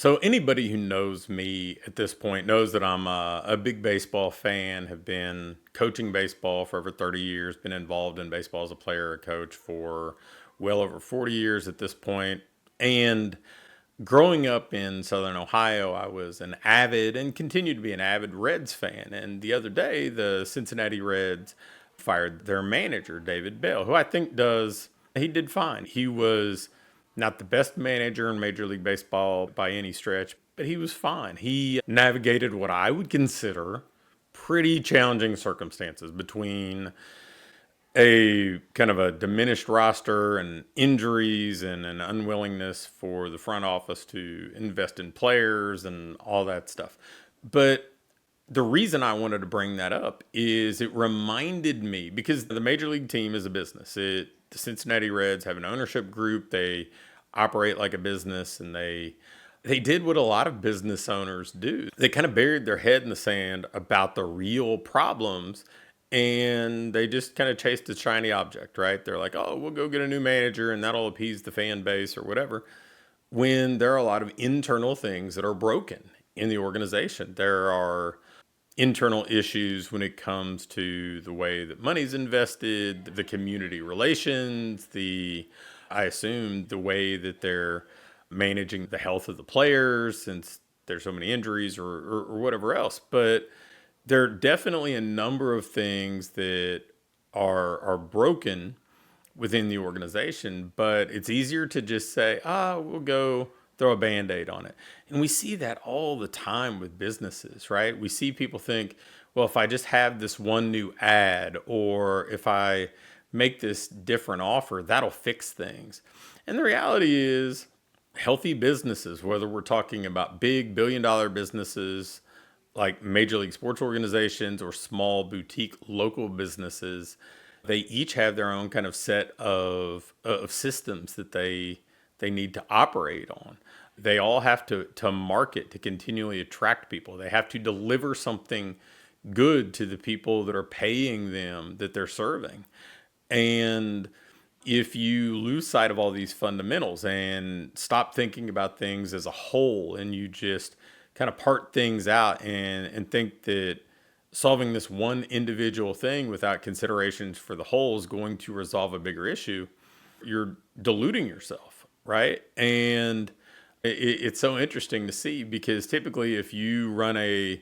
So anybody who knows me at this point knows that I'm a big baseball fan, have been coaching baseball for over 30 years, been involved in baseball as a player or coach for well over 40 years at this point. And growing up in Southern Ohio, I was an avid and continue to be an avid Reds fan. And the other day, the Cincinnati Reds fired their manager, David Bell, who I think he did fine. He was not the best manager in Major League Baseball by any stretch, but he was fine. He navigated what I would consider pretty challenging circumstances between a kind of a diminished roster and injuries and an unwillingness for the front office to invest in players and all that stuff. But the reason I wanted to bring that up is it reminded me, because the major league team is a business. The Cincinnati Reds have an ownership group. They operate like a business, and they did what a lot of business owners do. They kind of buried their head in the sand about the real problems, and they just kind of chased a shiny object, right? They're like, oh, we'll go get a new manager and that'll appease the fan base or whatever. When there are a lot of internal things that are broken in the organization, there are internal issues when it comes to the way that money's invested, the community relations, I assume the way that they're managing the health of the players since there's so many injuries or whatever else. But there are definitely a number of things that are broken within the organization, but it's easier to just say, we'll go throw a Band-Aid on it. And we see that all the time with businesses, right? We see people think, well, if I just have this one new ad, or if I make this different offer, that'll fix things. And the reality is, healthy businesses, whether we're talking about big billion-dollar businesses like major league sports organizations or small boutique local businesses, they each have their own kind of set of systems that they need to operate on. They all have to market to continually attract people. They have to deliver something good to the people that are paying them that they're serving. And if you lose sight of all these fundamentals and stop thinking about things as a whole, and you just kind of part things out and think that solving this one individual thing without considerations for the whole is going to resolve a bigger issue, you're deluding yourself, right? And it's so interesting to see, because typically if you run a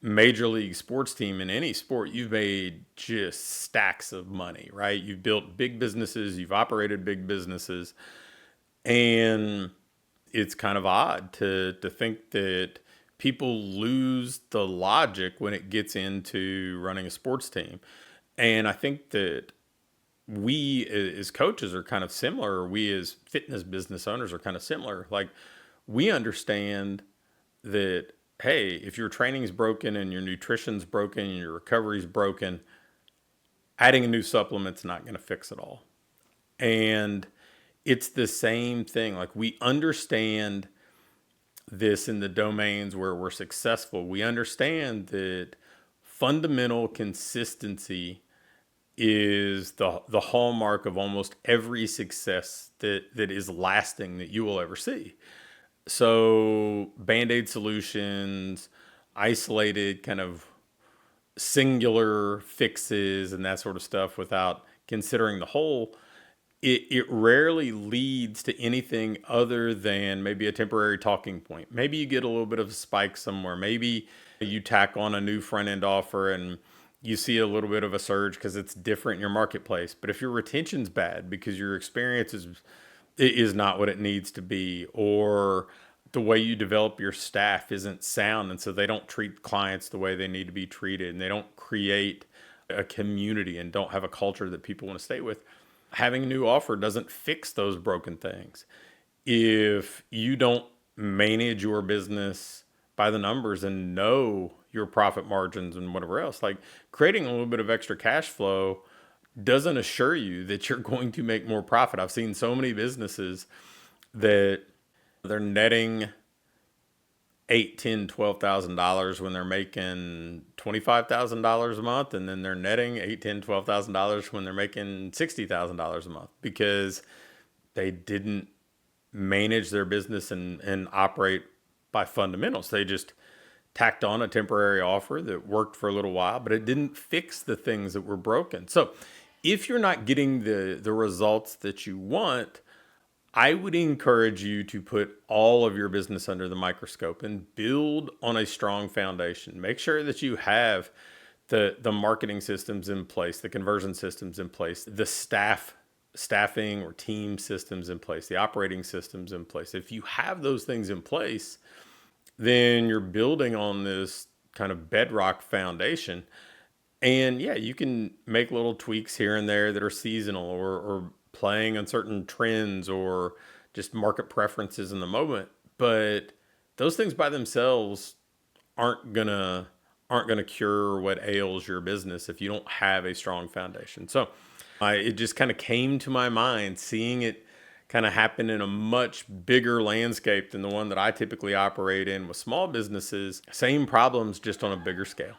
major league sports team in any sport, you've made just stacks of money, right? You've built big businesses, you've operated big businesses, and it's kind of odd to think that people lose the logic when it gets into running a sports team. And I think that we as coaches are kind of similar, or we as fitness business owners are kind of similar. Like, we understand that, hey, if your training's broken and your nutrition's broken and your recovery's broken, adding a new supplement's not going to fix it all. And it's the same thing. Like, we understand this in the domains where we're successful. We understand that fundamental consistency is the hallmark of almost every success that is lasting that you will ever see. So Band-Aid solutions, isolated kind of singular fixes and that sort of stuff without considering the whole, it rarely leads to anything other than maybe a temporary talking point. Maybe you get a little bit of a spike somewhere. Maybe you tack on a new front end offer and you see a little bit of a surge because it's different in your marketplace. But if your retention's bad because your experience is not what it needs to be, or the way you develop your staff isn't sound, and so they don't treat clients the way they need to be treated, and they don't create a community and don't have a culture that people want to stay with, having a new offer doesn't fix those broken things. If you don't manage your business by the numbers and know your profit margins and whatever else, like, creating a little bit of extra cash flow doesn't assure you that you're going to make more profit. I've seen so many businesses that they're netting $8,000, $10,000, $12,000 when they're making $25,000 a month, and then they're netting $8,000, $10,000, $12,000 when they're making $60,000 a month, because they didn't manage their business and operate by fundamentals. They just tacked on a temporary offer that worked for a little while, but it didn't fix the things that were broken. So if you're not getting the results that you want, I would encourage you to put all of your business under the microscope and build on a strong foundation. Make sure that you have the marketing systems in place, the conversion systems in place, the staffing or team systems in place, the operating systems in place. If you have those things in place, then you're building on this kind of bedrock foundation. And yeah, you can make little tweaks here and there that are seasonal or playing on certain trends or just market preferences in the moment. But those things by themselves aren't gonna cure what ails your business if you don't have a strong foundation. So it just kind of came to my mind seeing it kind of happen in a much bigger landscape than the one that I typically operate in with small businesses. Same problems, just on a bigger scale.